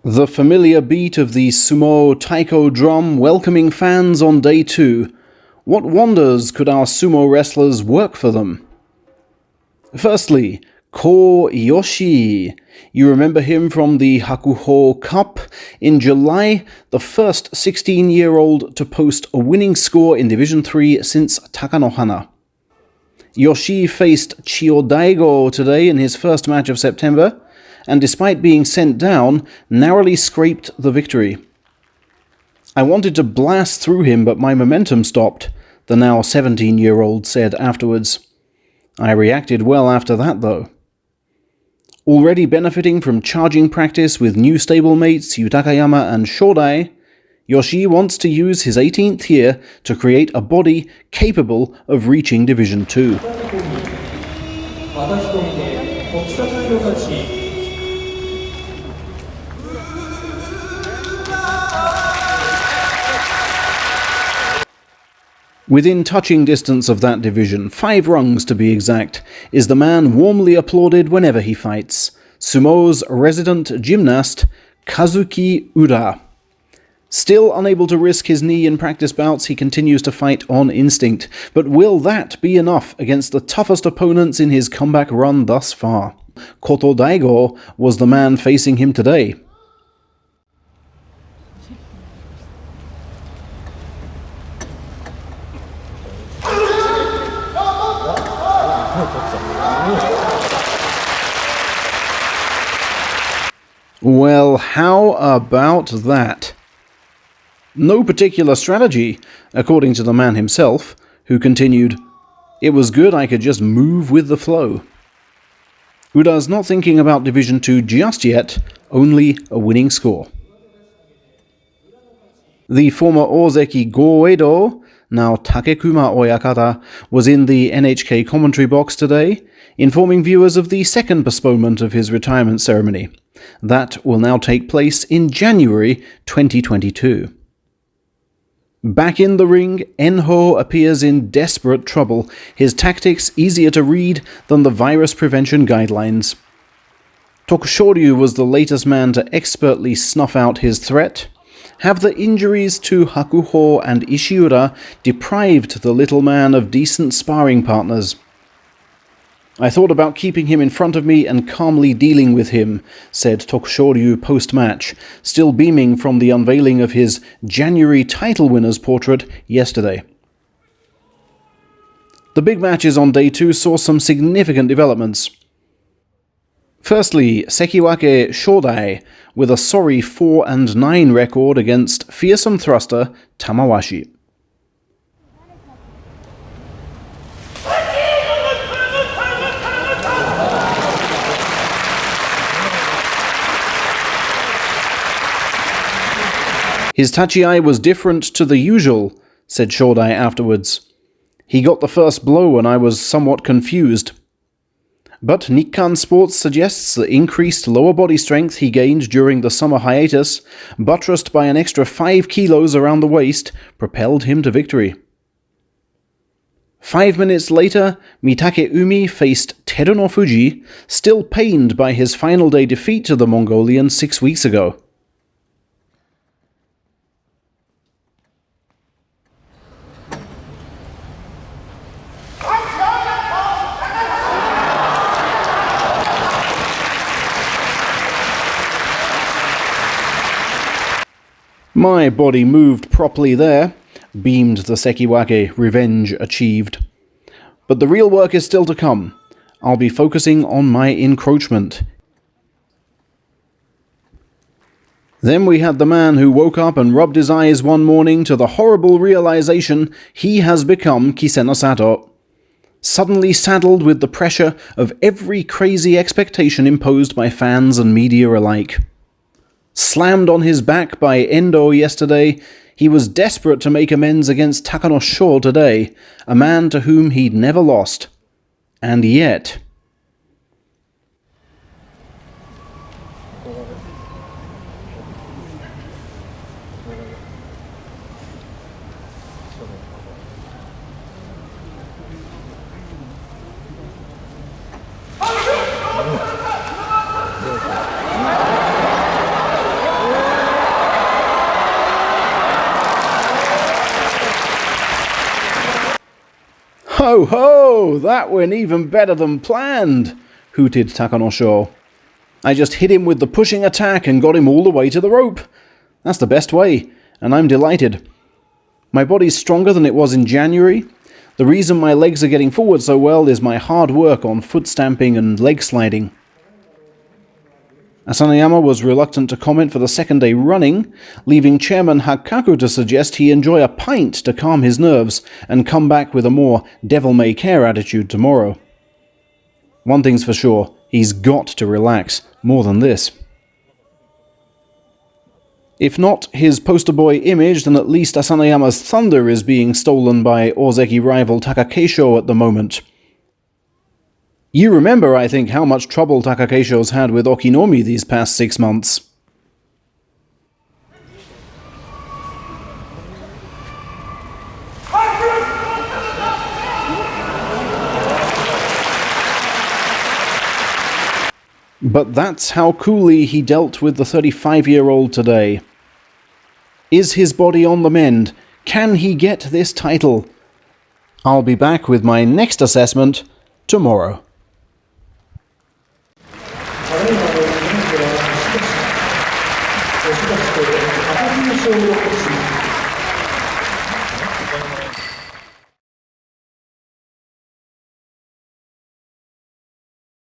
The familiar beat of the Sumo taiko drum welcoming fans on day 2. What wonders could our sumo wrestlers work for them? Firstly, Ko Yoshi. You remember him from the Hakuho Cup in July, the first 16-year-old to post a winning score in Division 3 since Takanohana. Yoshi faced Chiodaigo today in his first match of September, and despite being sent down, narrowly scraped the victory. I wanted to blast through him, but my momentum stopped, the now 17-year-old said afterwards. I reacted well after that, though. Already benefiting from charging practice with new stablemates Yutakayama and Shodai, Yoshi wants to use his 18th year to create a body capable of reaching Division 2. Within touching distance of that division, 5 rungs to be exact, is the man warmly applauded whenever he fights, Sumo's resident gymnast, Kazuki Ura. Still unable to risk his knee in practice bouts, he continues to fight on instinct. But will that be enough against the toughest opponents in his comeback run thus far? Koto Daigo was the man facing him today. Well, how about that? No particular strategy, according to the man himself, who continued, "It was good I could just move with the flow." Ura's not thinking about Division 2 just yet, only a winning score. The former Ozeki Goedo, now Takekuma Oyakata, was in the NHK commentary box today, informing viewers of the second postponement of his retirement ceremony. That will now take place in January 2022. Back in the ring, Enho appears in desperate trouble, his tactics easier to read than the virus prevention guidelines. Tokushoryu was the latest man to expertly snuff out his threat. Have the injuries to Hakuho and Ishiura deprived the little man of decent sparring partners? I thought about keeping him in front of me and calmly dealing with him, said Tokushoryu post-match, still beaming from the unveiling of his January title winner's portrait yesterday. The big matches on day 2 saw some significant developments. Firstly, Sekiwake Shodai, with a sorry 4-9 record against fearsome thruster Tamawashi. His tachi was different to the usual, said Shodai afterwards. He got the first blow and I was somewhat confused. But Nikkan Sports suggests the increased lower body strength he gained during the summer hiatus, buttressed by an extra 5 kilos around the waist, propelled him to victory. 5 minutes later, Mitakeumi faced Teruno Fuji, still pained by his final day defeat to the Mongolian 6 weeks ago. My body moved properly there, beamed the Sekiwake, revenge achieved. But the real work is still to come. I'll be focusing on my encroachment. Then we had the man who woke up and rubbed his eyes one morning to the horrible realization he has become Kiseno Sato. Suddenly saddled with the pressure of every crazy expectation imposed by fans and media alike. Slammed on his back by Endo yesterday, he was desperate to make amends against Takanosho today, a man to whom he'd never lost. And yet... Ho ho! That went even better than planned, hooted Takakeisho. I just hit him with the pushing attack and got him all the way to the rope. That's the best way, and I'm delighted. My body's stronger than it was in January. The reason my legs are getting forward so well is my hard work on foot stamping and leg sliding. Asanoyama was reluctant to comment for the second day running, leaving Chairman Hakaku to suggest he enjoy a pint to calm his nerves and come back with a more devil-may-care attitude tomorrow. One thing's for sure, he's got to relax more than this. If not his poster boy image, then at least Asanoyama's thunder is being stolen by Ozeki rival Takakeisho at the moment. You remember, I think, how much trouble Takakeisho's had with Okinomi these past 6 months. But that's how coolly he dealt with the 35-year-old today. Is his body on the mend? Can he get this title? I'll be back with my next assessment tomorrow. Takakeisho